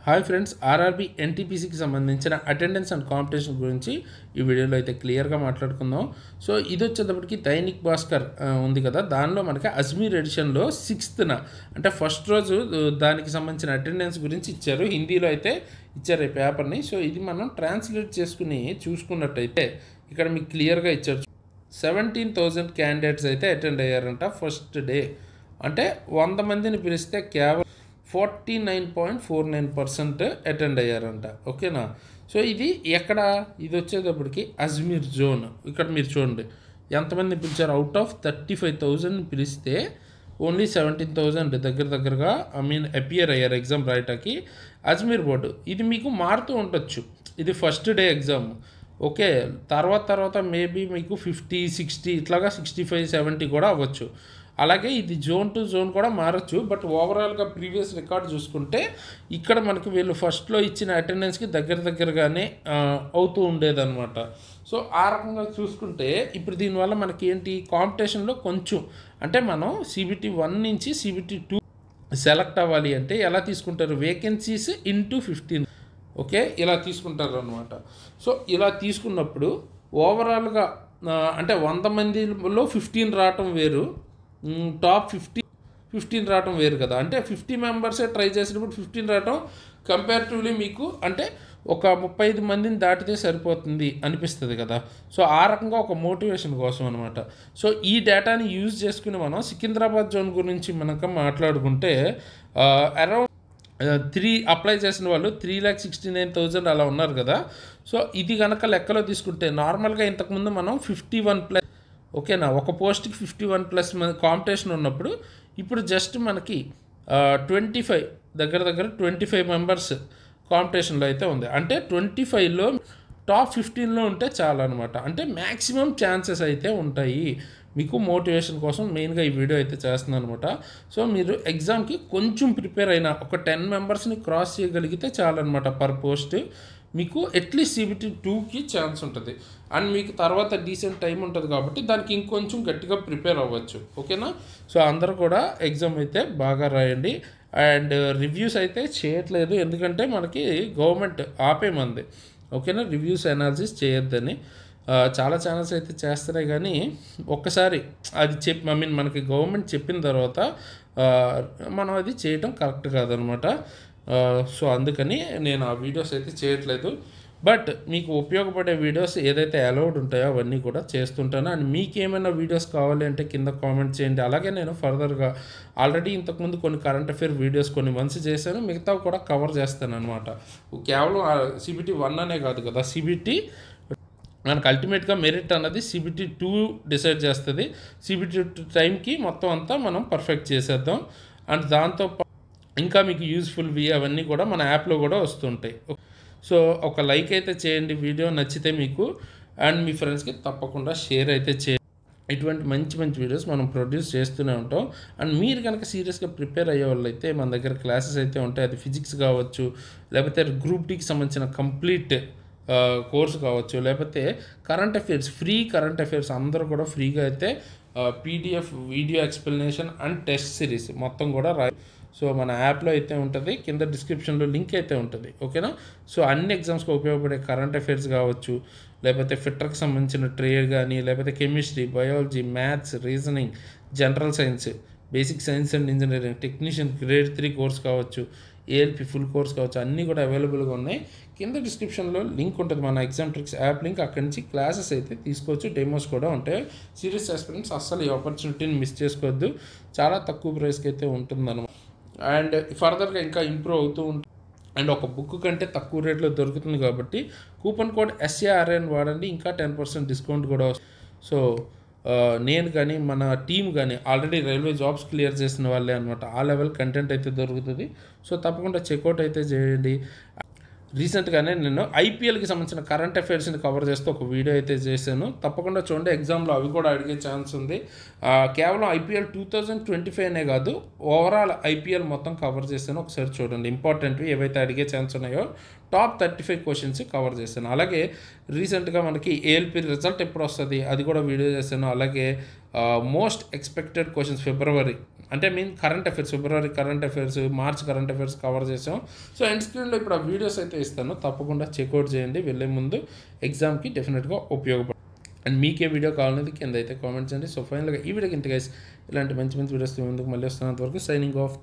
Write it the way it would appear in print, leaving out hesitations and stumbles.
Hi friends, RRB ఎన్టీపీసీకి సంబంధించిన attendance and competition గురించి ఈ వీడియోలో అయితే క్లియర్గా మాట్లాడుకుందాం. సో ఇది వచ్చేటప్పటికి దైనిక్ భాస్కర్ ఉంది కదా, దానిలో మనకి అజ్మీర్ ఎడిషన్లో 6th అంటే ఫస్ట్ రోజు దానికి సంబంధించిన అటెండెన్స్ గురించి ఇచ్చారు. హిందీలో అయితే ఇచ్చారు ఈ పేపర్ని. సో ఇది మనం ట్రాన్స్లేట్ చేసుకుని చూసుకున్నట్టయితే ఇక్కడ మీకు క్లియర్గా ఇచ్చారు. 17,000 క్యాండిడేట్స్ అయితే అటెండ్ అయ్యారంట ఫస్ట్ డే. అంటే 100 మందిని పిలిస్తే కేవలం 49.49% అటెండ్ అయ్యారంట. ఓకేనా? సో ఇది ఎక్కడ, ఇది వచ్చేటప్పటికి అజ్మీర్ జోన్. ఇక్కడ మీరు చూడండి ఎంతమంది పిలిచారు. అవుట్ ఆఫ్ 35,000 పిలిస్తే ఓన్లీ 17,000 దగ్గరగా అపియర్ అయ్యారు ఎగ్జామ్ రాయటానికి. అజ్మీర్ బోర్డు ఇది మీకు మారుతూ ఉండొచ్చు. ఇది ఫస్ట్ డే ఎగ్జామ్. ఓకే, తర్వాత మేబీ మీకు 50, 60 ఇట్లాగా 65, 70 కూడా అవ్వచ్చు. అలాగే ఇది జోన్ టు జోన్ కూడా మారచ్చు. బట్ ఓవరాల్గా ప్రీవియస్ రికార్డ్ చూసుకుంటే ఇక్కడ మనకి వీళ్ళు ఫస్ట్లో ఇచ్చిన అటెండెన్స్కి దగ్గరగానే అవుతూ ఉండేదన్నమాట. సో ఆ రకంగా చూసుకుంటే ఇప్పుడు దీనివల్ల మనకి ఏంటి, కాంపిటీషన్లో కొంచెం అంటే మనం CBT 1 నుంచి CBT 2 సెలెక్ట్ అవ్వాలి అంటే ఎలా తీసుకుంటారు, వేకెన్సీస్ ఇంటూ 15. ఓకే, ఇలా తీసుకుంటారు అనమాట. సో ఇలా తీసుకున్నప్పుడు ఓవరాల్గా అంటే 100 మందిలో 15 రావటం వేరు, టాప్ 15 రావటం వేరు కదా. అంటే 50 మెంబర్సే ట్రై చేసినప్పుడు 15 రావటం కంపారిటివ్లీ మీకు అంటే ఒక 35 మందిని దాటితే సరిపోతుంది అనిపిస్తుంది కదా. సో ఆ రకంగా ఒక మోటివేషన్ కోసం అనమాట. సో ఈ డేటాని యూజ్ చేసుకుని మనం సికింద్రాబాద్ జోన్ గురించి మనకు మాట్లాడుకుంటే అరౌండ్ 3 అప్లై చేసిన వాళ్ళు 3,69,000 అలా ఉన్నారు కదా. సో ఇది కనుక లెక్కలో తీసుకుంటే నార్మల్గా ఇంతకుముందు మనం 51+, ఓకేనా, ఒక పోస్ట్కి 51+ కాంపిటీషన్ ఉన్నప్పుడు ఇప్పుడు జస్ట్ మనకి 25 దగ్గర 25 మెంబర్స్ కాంపిటీషన్లో అయితే ఉంది. అంటే 25లో టాప్ 15లో ఉంటే చాలా అనమాట. అంటే మ్యాక్సిమం ఛాన్సెస్ అయితే ఉంటాయి. మీకు మోటివేషన్ కోసం మెయిన్గా ఈ వీడియో అయితే చేస్తున్నాను అనమాట. సో మీరు ఎగ్జామ్కి కొంచెం ప్రిపేర్ అయినా ఒక 10 మెంబర్స్ని క్రాస్ చేయగలిగితే చాలన్నమాట పర్ పోస్ట్. మీకు అట్లీస్ట్ CBT 2కి ఛాన్స్ ఉంటుంది. అండ్ మీకు తర్వాత డీసెంట్ టైం ఉంటుంది కాబట్టి దానికి ఇంకొంచెం గట్టిగా ప్రిపేర్ అవ్వచ్చు. ఓకేనా? సో అందరూ కూడా ఎగ్జామ్ అయితే బాగా రాయండి. అండ్ రివ్యూస్ అయితే చేయట్లేదు, ఎందుకంటే మనకి గవర్నమెంట్ ఆపేమంది. ఓకేనా, రివ్యూస్ అనాలిసిస్ చేయొద్దని. చాలా ఛానల్స్ అయితే చేస్తున్నాయి, కానీ ఒక్కసారి అది మనకి గవర్నమెంట్ చెప్పిన తర్వాత మనం అది చేయటం కరెక్ట్ కాదనమాట. సో అందుకని నేను ఆ వీడియోస్ అయితే చేయట్లేదు. బట్ మీకు ఉపయోగపడే వీడియోస్ ఏదైతే అలౌడ్ ఉంటాయో అవన్నీ కూడా చేస్తుంటాను. అండ్ మీకు ఏమైనా వీడియోస్ కావాలి అంటే కింద కామెంట్ చేయండి. అలాగే నేను ఫర్దర్గా ఆల్రెడీ ఇంతకుముందు కొన్ని కరెంట్ అఫేర్ వీడియోస్ కొన్ని మంత్స్ చేశాను, మిగతావి కూడా కవర్ చేస్తాను అనమాట. కేవలం CBT 1 అనే కాదు కదా, CBT మనకు అల్టిమేట్గా మెరిట్ అన్నది CBT 2 డిసైడ్ చేస్తుంది. CBT 2 టైంకి మొత్తం అంతా మనం పర్ఫెక్ట్ చేసేద్దాం. అండ్ దాంతో ఇంకా మీకు యూస్ఫుల్వి అవన్నీ కూడా మన యాప్లో కూడా వస్తుంటాయి. సో ఒక లైక్ అయితే చేయండి వీడియో నచ్చితే మీకు, అండ్ మీ ఫ్రెండ్స్కి తప్పకుండా షేర్ అయితే చేయండి. ఇటువంటి మంచి వీడియోస్ మనం ప్రొడ్యూస్ చేస్తూనే ఉంటాం. అండ్ మీరు కనుక సీరియస్గా ప్రిపేర్ అయ్యే వాళ్ళు అయితే మన దగ్గర క్లాసెస్ అయితే ఉంటాయి. అది ఫిజిక్స్ కావచ్చు, లేకపోతే గ్రూప్ Dకి సంబంధించిన కంప్లీట్ కోర్సు కావచ్చు, లేకపోతే current affairs, free current affairs అందరూ కూడా ఫ్రీగా అయితే PDF video explanation and test series మొత్తం కూడా సో మన యాప్లో అయితే ఉంటుంది. కింద డిస్క్రిప్షన్లో లింక్ అయితే ఉంటుంది. ఓకేనా? సో అన్ని ఎగ్జామ్స్కి ఉపయోగపడే కరెంట్ అఫైర్స్ కావచ్చు, లేకపోతే ఫిట్టర్కి సంబంధించిన ట్రేడ్ కానీ, లేకపోతే chemistry, biology, maths, reasoning, general science, basic science and engineering, technician grade 3 course కావచ్చు, ALP ఫుల్ కోర్స్ కావచ్చు, అన్నీ కూడా అవైలబుల్గా ఉన్నాయి. కింద డిస్క్రిప్షన్లో లింక్ ఉంటుంది, మన ఎగ్జామ్ ట్రిక్స్ యాప్ లింక్. అక్కడి నుంచి క్లాసెస్ అయితే తీసుకోవచ్చు, డెమోస్ కూడా ఉంటాయి. సీరియస్ ఆస్పిరెంట్స్ అస్సలు ఈ ఆపర్చునిటీని మిస్ చేసుకోవద్దు. చాలా తక్కువ ప్రైస్కి అయితే ఉంటుందన్నమాట. అండ్ ఫర్దర్గా ఇంకా ఇంప్రూవ్ అవుతూ ఉంటుంది. అండ్ ఒక బుక్ కంటే తక్కువ రేట్లో దొరుకుతుంది కాబట్టి కూపన్ కోడ్ SARN వాడండి, ఇంకా 10% డిస్కౌంట్ కూడా వస్తుంది. సో నేను కానీ మన టీం కానీ ఆల్రెడీ రైల్వే జాబ్స్ క్లియర్ చేసిన వాళ్ళే అనమాట. ఆ లెవెల్ కంటెంట్ అయితే దొరుకుతుంది. సో తప్పకుండా చెక్అవుట్ అయితే చేయండి. రీసెంట్గానే నేను IPLకి సంబంధించిన కరెంట్ అఫైర్స్ని కవర్ చేస్తూ ఒక వీడియో అయితే చేశాను. తప్పకుండా చూడండి, ఎగ్జామ్లో అవి కూడా అడిగే ఛాన్స్ ఉంది. కేవలం IPL 2025 కాదు, ఓవరాల్ IPL మొత్తం కవర్ చేశాను. ఒకసారి చూడండి, ఇంపార్టెంట్వి ఏవైతే అడిగే ఛాన్స్ ఉన్నాయో టాప్ 35 క్వశ్చన్స్ కవర్ చేశాను. అలాగే రీసెంట్గా మనకి ఏఎల్పి రిజల్ట్ ఎప్పుడు వస్తుంది అది కూడా వీడియో చేశాను. అలాగే మోస్ట్ ఎక్స్పెక్టెడ్ క్వశ్చన్స్ ఫిబ్రవరి అంటే current affairs, February current affairs, March current affairs cover చేసాం. సో ఎండ్ స్క్రీన్లో ఇప్పుడు ఆ వీడియోస్ అయితే ఇస్తాను, తప్పకుండా చెక్అవుట్ చేయండి. వెళ్ళే ముందు ఎగ్జామ్కి డెఫినెట్గా ఉపయోగపడుతుంది. అండ్ మీకే వీడియో కావాలనేది కింద అయితే కామెంట్స్ చేయండి. సో ఫైనల్గా ఈ వీడియోకి ఇంత గైస్, ఇలాంటి మంచి మంచి వీడియోస్ ముందుకు మళ్ళీ వస్తున్నంత వరకు సైనింగ్ ఆఫ్.